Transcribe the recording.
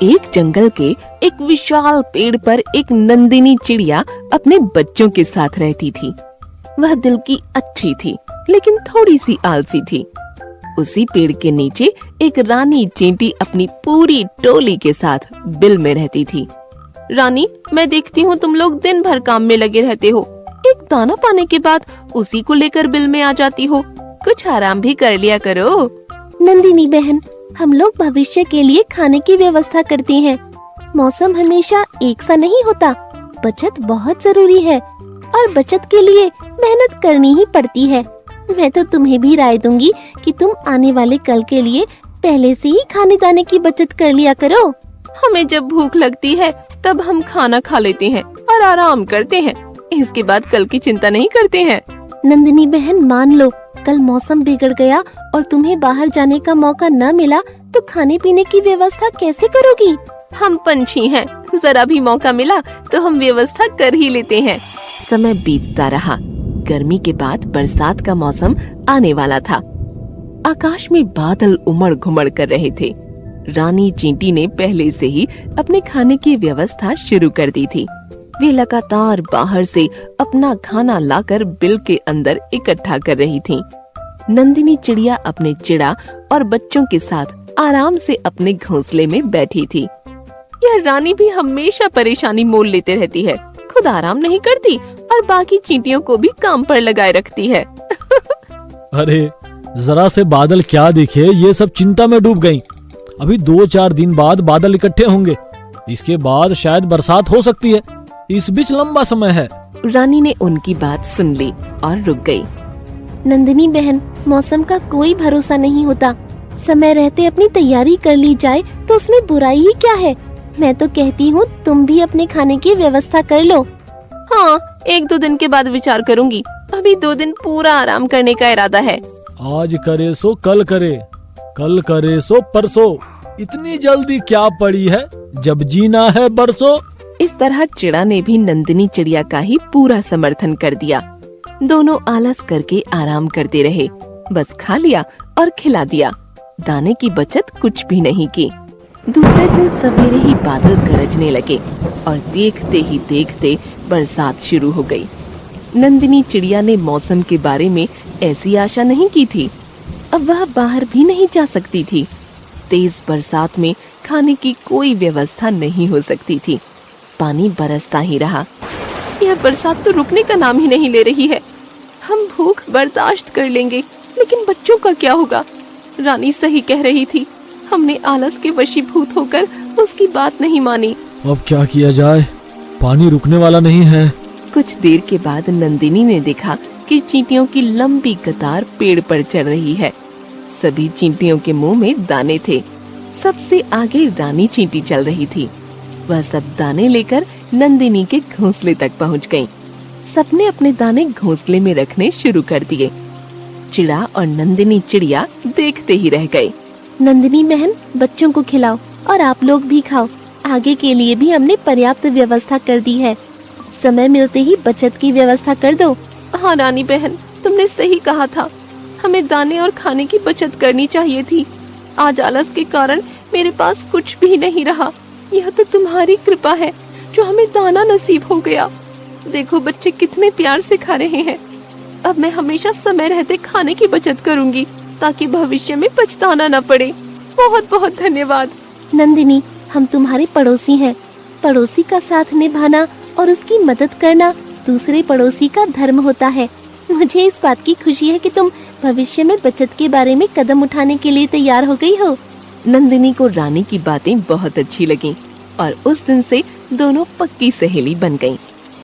एक जंगल के एक विशाल पेड़ पर एक नंदिनी चिड़िया अपने बच्चों के साथ रहती थी। वह दिल की अच्छी थी, लेकिन थोड़ी सी आलसी थी। उसी पेड़ के नीचे एक रानी चींटी अपनी पूरी टोली के साथ बिल में रहती थी। रानी, मैं देखती हूँ तुम लोग दिन भर काम में लगे रहते हो। एक दाना पाने के बाद उसी को लेकर बिल में आ जाती हो। कुछ आराम भी कर लिया करो। नंदिनी बहन, हम लोग भविष्य के लिए खाने की व्यवस्था करते हैं। मौसम हमेशा एक सा नहीं होता। बचत बहुत जरूरी है और बचत के लिए मेहनत करनी ही पड़ती है। मैं तो तुम्हें भी राय दूंगी कि तुम आने वाले कल के लिए पहले से ही खाने दाने की बचत कर लिया करो। हमें जब भूख लगती है तब हम खाना खा लेते हैं और आराम करते हैं। इसके बाद कल की चिंता नहीं करते हैं। नंदिनी बहन, मान लो कल मौसम बिगड़ गया और तुम्हें बाहर जाने का मौका न मिला तो खाने पीने की व्यवस्था कैसे करोगी? हम पंछी हैं, जरा भी मौका मिला तो हम व्यवस्था कर ही लेते हैं। समय बीतता रहा। गर्मी के बाद बरसात का मौसम आने वाला था। आकाश में बादल उमड़ घुमड़ कर रहे थे। रानी चींटी ने पहले से ही अपने खाने की व्यवस्था शुरू कर दी थी। वे लगातार बाहर से अपना खाना लाकर बिल के अंदर इकट्ठा कर रही थीं। नंदिनी चिड़िया अपने चिड़ा और बच्चों के साथ आराम से अपने घोंसले में बैठी थी। यह रानी भी हमेशा परेशानी मोल लेते रहती है। खुद आराम नहीं करती और बाकी चींटियों को भी काम पर लगाए रखती है। अरे जरा से बादल क्या दिखे, ये सब चिंता में डूब गईं। अभी 2-4 दिन बाद बादल इकट्ठे होंगे, इसके बाद शायद बरसात हो सकती है। इस बीच लंबा समय है। रानी ने उनकी बात सुन ली और रुक गई। नंदिनी बहन, मौसम का कोई भरोसा नहीं होता। समय रहते अपनी तैयारी कर ली जाए तो उसमें बुराई ही क्या है। मैं तो कहती हूँ तुम भी अपने खाने की व्यवस्था कर लो। हाँ, 1-2 दिन के बाद विचार करूंगी। अभी 2 दिन पूरा आराम करने का इरादा है। आज करे सो कल करे, कल करे सो परसों। इतनी जल्दी क्या पड़ी है, जब जीना है बरसों। इस तरह चिड़ा ने भी नंदिनी चिड़िया का ही पूरा समर्थन कर दिया। दोनों आलस करके आराम करते रहे। बस खा लिया और खिला दिया। दाने की बचत कुछ भी नहीं की। दूसरे दिन सवेरे ही बादल गरजने लगे और देखते ही देखते बरसात शुरू हो गई। नंदिनी चिड़िया ने मौसम के बारे में ऐसी आशा नहीं की थी। अब वह बाहर भी नहीं जा सकती थी। तेज बरसात में खाने की कोई व्यवस्था नहीं हो सकती थी। पानी बरसता ही रहा। यह बरसात तो रुकने का नाम ही नहीं ले रही है। हम भूख बर्दाश्त कर लेंगे, लेकिन बच्चों का क्या होगा? रानी सही कह रही थी। हमने आलस के वशीभूत होकर उसकी बात नहीं मानी। अब क्या किया जाए, पानी रुकने वाला नहीं है। कुछ देर के बाद नंदिनी ने देखा कि चींटियों की लंबी कतार पेड़ पर चढ़ रही है। सभी चींटियों के मुंह में दाने थे। सबसे आगे रानी चींटी चल रही थी। वह सब दाने लेकर नंदिनी के घोंसले तक पहुंच गईं। सबने अपने दाने घोंसले में रखने शुरू कर दिए। चिड़ा और नंदिनी चिड़िया देखते ही रह गए। नंदिनी बहन, बच्चों को खिलाओ और आप लोग भी खाओ। आगे के लिए भी हमने पर्याप्त व्यवस्था कर दी है। समय मिलते ही बचत की व्यवस्था कर दो। हाँ रानी बहन, तुमने सही कहा था। हमें दाने और खाने की बचत करनी चाहिए थी। आज आलस के कारण मेरे पास कुछ भी नहीं रहा। यह तो तुम्हारी कृपा है जो हमें दाना नसीब हो गया। देखो बच्चे कितने प्यार से खा रहे हैं। अब मैं हमेशा समय रहते खाने की बचत करूंगी ताकि भविष्य में पछताना न पड़े। बहुत बहुत धन्यवाद। नंदिनी, हम तुम्हारे पड़ोसी हैं। पड़ोसी का साथ निभाना और उसकी मदद करना दूसरे पड़ोसी का धर्म होता है। मुझे इस बात की खुशी है कि तुम भविष्य में बचत के बारे में कदम उठाने के लिए तैयार हो गई हो। नंदिनी को रानी की बातें बहुत अच्छी लगीं और उस दिन से दोनों पक्की सहेली बन गईं।